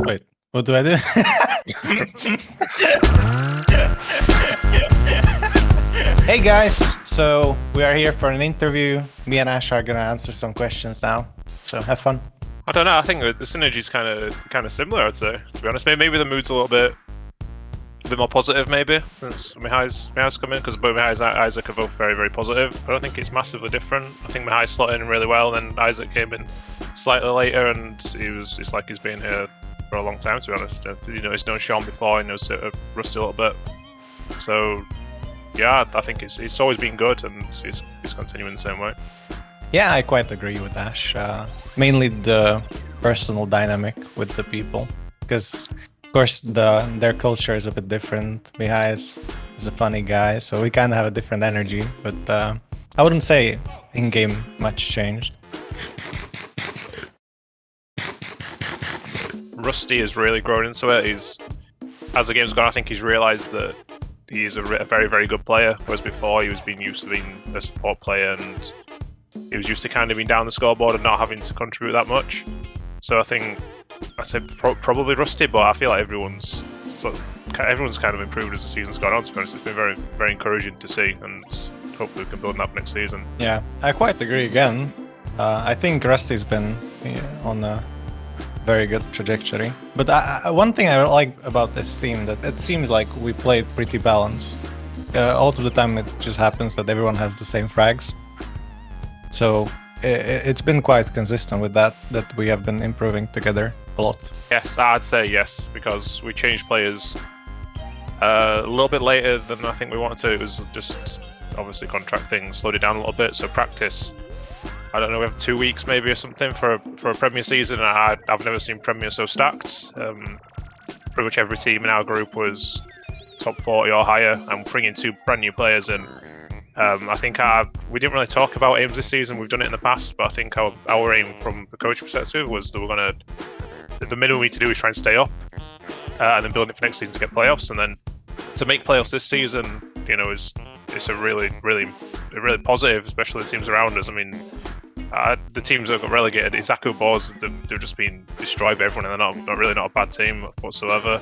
Wait, what do I do? Hey guys, so we are here for an interview. Me and Ash are gonna answer some questions now. So have fun. I don't know. I think the synergy's kind of similar. I'd say, to be honest. Maybe the mood's a little bit more positive, maybe since Mihai's come in, because both Mihai and Isaac are both very, very positive. I don't think it's massively different. I think Mihai slotted in really well, and then Isaac came in slightly later, and it's like he's been here for a long time, to be honest. You know, he's known Sean before, he knows Rusty a little bit. So yeah, I think it's always been good, and it's continuing the same way. Yeah, I quite agree with Ash. Mainly the personal dynamic with the people, because of course their culture is a bit different. Mihai is a funny guy, so we kind of have a different energy. But I wouldn't say in game much changed. Rusty has really grown into it. As the game's gone, I think he's realised that he's a very, very good player. Whereas before, he was being used to being a support player, and he was used to kind of being down the scoreboard and not having to contribute that much. So I think I said probably Rusty, but I feel like everyone's kind of improved as the season's gone on. To be honest, it's been very, very encouraging to see, and hopefully we can build on that next season. Yeah, I quite agree again. I think Rusty's been on a very good trajectory. But one thing I like about this team, that it seems like we played pretty balanced. All of the time it just happens that everyone has the same frags. So it's been quite consistent with that we have been improving together a lot. Yes, I'd say yes, because we changed players a little bit later than I think we wanted to. It was just obviously contract things slowed it down a little bit. So practice, I don't know, we have 2 weeks maybe or something for a Premier season, and I've never seen Premier so stacked. Pretty much every team in our group was top 40 or higher, and bringing 2 brand new players in. I think we didn't really talk about aims this season. We've done it in the past, but I think our aim from the coach perspective was that the minimum we need to do is try and stay up, and then build it for next season to get playoffs. And then to make playoffs this season, you know, it's a really positive, especially the teams around us. I mean, the teams that got relegated, Izaku Boars, they've just been destroyed by everyone, and they're not a bad team whatsoever.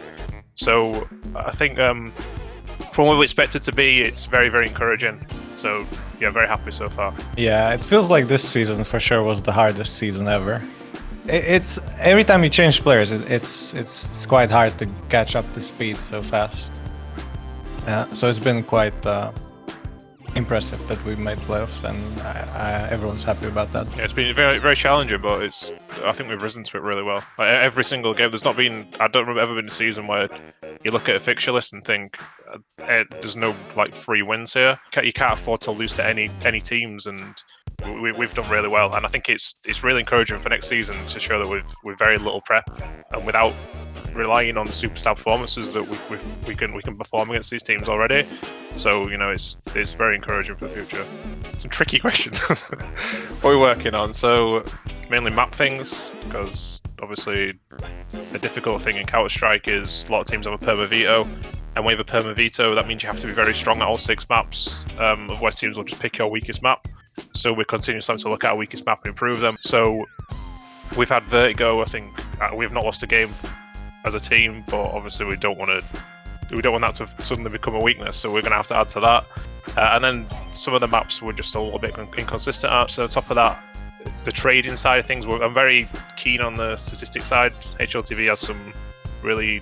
So I think from what we expected to be, it's very, very encouraging. So yeah, very happy so far. Yeah, it feels like this season for sure was the hardest season ever. It's every time you change players, it's quite hard to catch up to speed so fast. So it's been quite impressive that we've made playoffs, and everyone's happy about that. Yeah, it's been very, very challenging, but I think we've risen to it really well. Like, every single game, I don't remember ever been a season where you look at a fixture list and think there's no like free wins here. You can't afford to lose to any teams, and we've done really well. And I think it's really encouraging for next season to show that with very little prep and without relying on the superstar performances that we can perform against these teams already. So you know, it's very encouraging for the future. Some tricky questions. What are we working on? So mainly map things, because obviously the difficult thing in Counter-Strike is a lot of teams have a perma veto, and when you have a perma veto, that means you have to be very strong at all 6 maps. Otherwise teams will just pick your weakest map. So we're continuously to look at our weakest map and improve them. So we've had Vertigo. I think we've not lost a game as a team, but obviously we don't want that to suddenly become a weakness, so we're going to have to add to that. And then some of the maps were just a little bit inconsistent at. So on top of that, the trading side of things, I'm very keen on the statistics side. HLTV has some really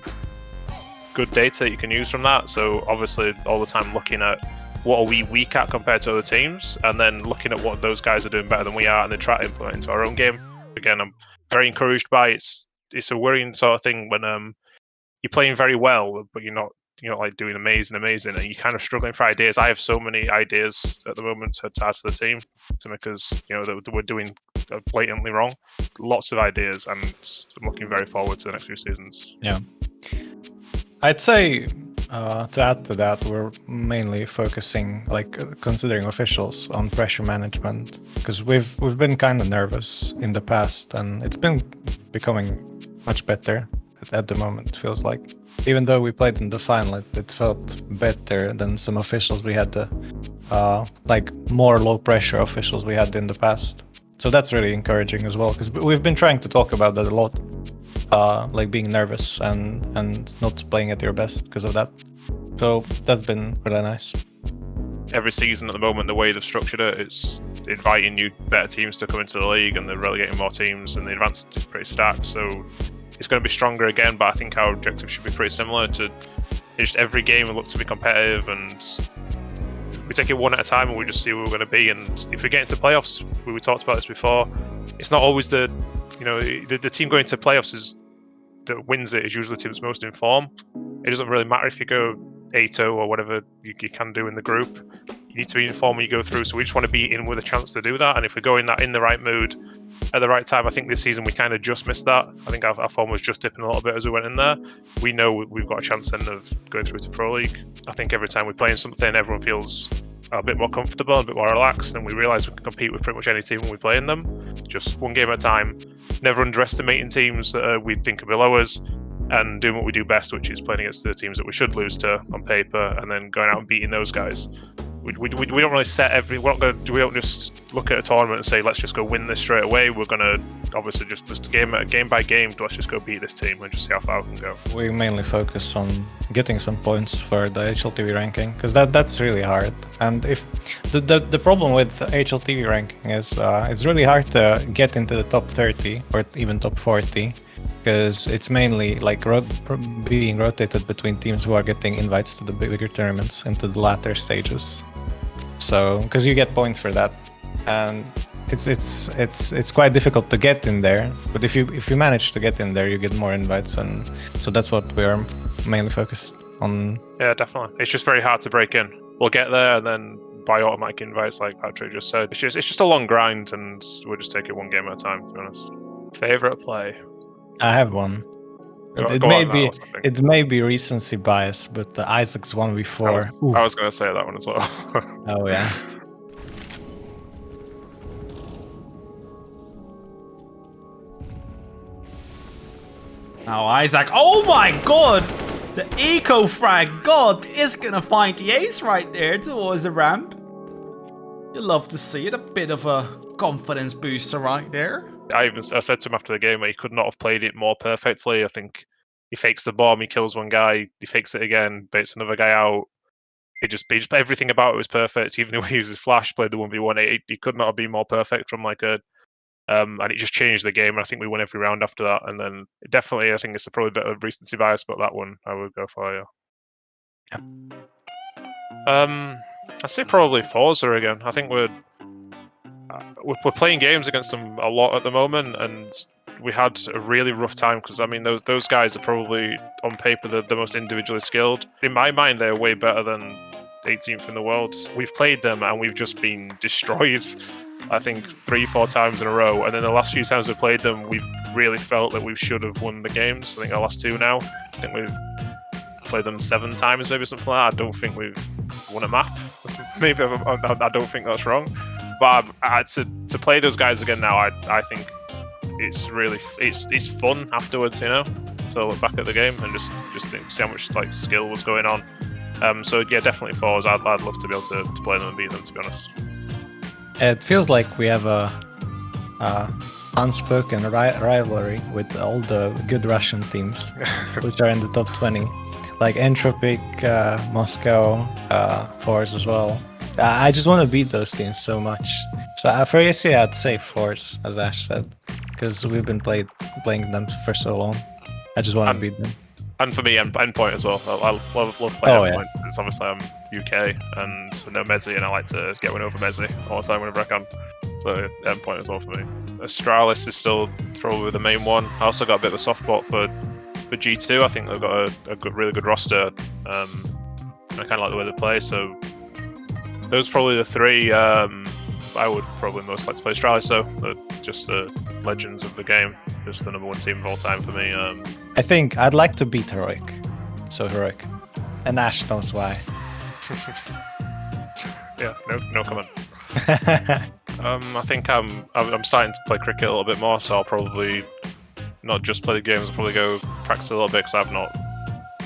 good data that you can use from that. So obviously all the time looking at what are we weak at compared to other teams, and then looking at what those guys are doing better than we are, and then try to implement it into our own game. Again, I'm very encouraged by it. It's a worrying sort of thing when you're playing very well, but you're not like doing amazing, and you're kind of struggling for ideas. I have so many ideas at the moment to add to the team to make us, you know, that we're doing blatantly wrong. Lots of ideas, and I'm looking very forward to the next few seasons. Yeah, I'd say to add to that, we're mainly focusing, like considering officials, on pressure management, because we've been kind of nervous in the past, and it's been becoming much better at the moment. It feels like, even though we played in the final, it felt better than some officials we had, like more low pressure officials we had in the past. So that's really encouraging as well, because we've been trying to talk about that a lot. like being nervous and not playing at your best because of that. So that's been really nice. Every season at the moment, the way they've structured it, it's inviting new better teams to come into the league, and they're relegating more teams, and the advanced is pretty stacked. So it's going to be stronger again, but I think our objective should be pretty similar to just every game we look to be competitive, and we take it one at a time and we just see where we're going to be. And if we get into playoffs, we talked about this before, it's not always the team going to playoffs that wins it is usually the team that's most in form. It doesn't really matter if you go 8-0 or whatever you can do in the group. You need to be in form when you go through, so we just want to be in with a chance to do that. And if we go in the right mood at the right time, I think this season we kind of just missed that. I think our form was just dipping a little bit as we went in there. We know we've got a chance then of going through to Pro League. I think every time we play in something, everyone feels a bit more comfortable, a bit more relaxed, and we realise we can compete with pretty much any team when we play in them. Just one game at a time, never underestimating teams that we think are below us, and doing what we do best, which is playing against the teams that we should lose to on paper, and then going out and beating those guys. We don't really set we don't just look at a tournament and say let's just go win this straight away. We're gonna obviously just game by game, let's just go beat this team and just see how far we can go. We mainly focus on getting some points for the HLTV ranking because that's really hard. And if the problem with the HLTV ranking is it's really hard to get into the top 30 or even top 40. Because it's mainly like being rotated between teams who are getting invites to the bigger tournaments into the latter stages. So because you get points for that, and it's quite difficult to get in there. But if you manage to get in there, you get more invites, and so that's what we are mainly focused on. Yeah, definitely. It's just very hard to break in. We'll get there, and then by automatic invites, like Patrick just said, it's just a long grind, and we'll just take it one game at a time. To be honest. Favorite play. I have one. It may be recency bias, but Isaac's 1v4. I was going to say that one as well. Oh yeah. Now Isaac, oh my god! The eco frag god is gonna find the ace right there towards the ramp. You love to see it, a bit of a confidence booster right there. I said to him after the game that he could not have played it more perfectly. I think he fakes the bomb, he kills one guy, he fakes it again, baits another guy out. It just everything about it was perfect. Even though he uses flash, played the 1v1, he could not have been more perfect from like a. And it just changed the game. And I think we won every round after that. And then definitely, I think it's probably a bit of recency bias, but that one I would go for. Yeah. I'd say probably Forza again. I think we're playing games against them a lot at the moment, and we had a really rough time because I mean those guys are probably on paper the most individually skilled. In my mind, they're way better than 18th in the world. We've played them and we've just been destroyed. I think 3-4 times in a row, and then the last few times we've played them, we've really felt that we should have won the games. I think our last two now. I think we've played them 7 times, maybe something like that. I don't think we've won a map. Maybe I don't think that's wrong. But to play those guys again now, I think it's really it's fun afterwards, you know, to look back at the game and just see how much like skill was going on. So yeah, definitely Forza. I'd love to be able to play them and beat them, to be honest. It feels like we have a unspoken rivalry with all the good Russian teams, which are in the top 20, like Entropic, Moscow, Force as well. I just want to beat those teams so much. So for AC, I'd say Force, as Ash said, because we've been playing them for so long. I just want to beat them. And for me, Endpoint as well. I love playing Endpoint. Yeah. It's obviously I'm UK and no Mezzi, and I like to get one over Mezzi all the time whenever I can. So Endpoint as well for me. Astralis is still probably the main one. I also got a bit of a soft spot for G2. I think they've got a really good roster. I kind of like the way they play. So those are probably the 3. I would probably most like to play Astralis, so just the legends of the game. Just the number 1 team of all time for me. I think I'd like to beat Heroic. So Heroic. And Ash knows why. Yeah, no comment. I think I'm starting to play cricket a little bit more, so I'll probably not just play the games, I'll probably go practice a little bit because I've not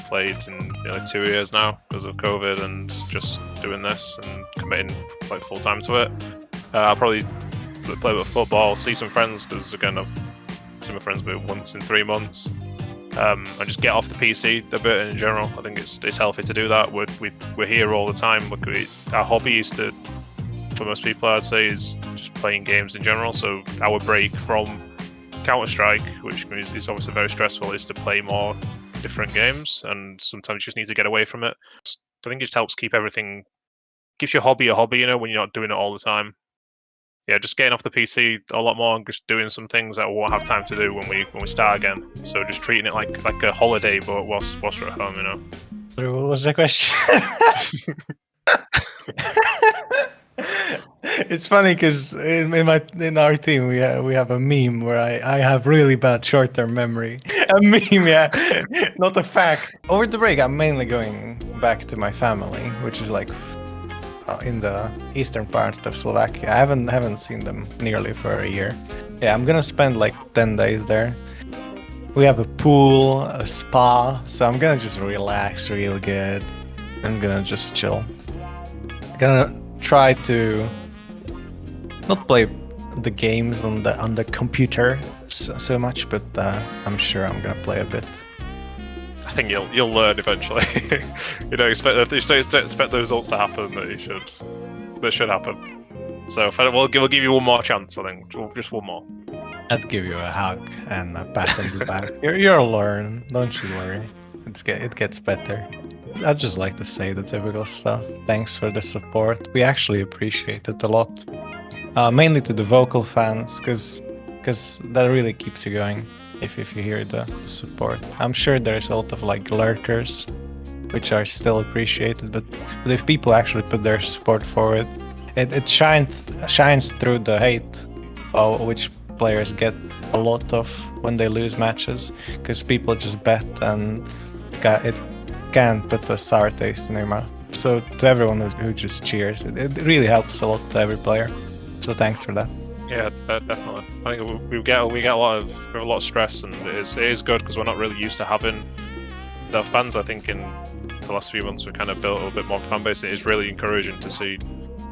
played in nearly 2 years now because of COVID and just doing this and committing like full time to it. I'll probably play a bit of football, see some friends because again I've see my friends maybe once in 3 months, and just get off the PC a bit in general. I think it's healthy to do that. We're here all the time. Our hobby is to, for most people, I'd say, is just playing games in general. So our break from Counter-Strike, which is obviously very stressful, is to play more different games, and sometimes you just need to get away from it. I think it just helps keeps your hobby a hobby, when you're not doing it all the time. Yeah, just getting off the PC a lot more and just doing some things that we won't have time to do when we start again. So just treating it like a holiday, but whilst we're at home, So what was the question? It's funny because in our team we have a meme where I have really bad short-term memory. A meme, yeah, not a fact. Over the break, I'm mainly going back to my family, which is like in the eastern part of Slovakia. I haven't seen them nearly for a year. Yeah, I'm gonna spend like 10 days there. We have a pool, a spa, so I'm gonna just relax real good. I'm gonna just chill. Gonna try to not play the games on the computer so much, but I'm sure I'm gonna play a bit. I think you'll learn eventually. Expect the results to happen that should happen. So we'll give you one more chance. I think just one more. I'd give you a hug and a pat on the back. You'll learn, don't you worry. It gets better. I'd just like to say the typical stuff. Thanks for the support. We actually appreciate it a lot. Mainly to the vocal fans, because that really keeps you going if you hear the support. I'm sure there's a lot of like lurkers, which are still appreciated, but if people actually put their support forward, it shines through the hate, which players get a lot of when they lose matches, because people just bet and it can't put a sour taste in their mouth. So to everyone who just cheers, it really helps a lot to every player. So thanks for that. Yeah, definitely. I think we get a lot of stress, and it is good because we're not really used to having the fans. I think in the last few months we kind of built a bit more fan base. It is really encouraging to see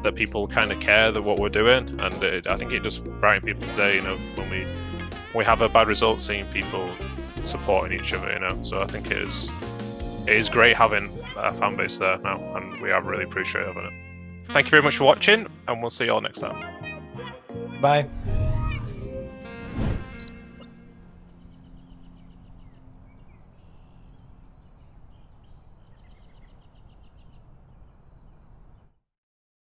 that people kind of care that what we're doing, and I think it just brightens people's day. When we have a bad result, seeing people supporting each other. So I think it is great having a fan base there now, and we are really appreciative of it. Thank you very much for watching, and we'll see you all next time. Bye.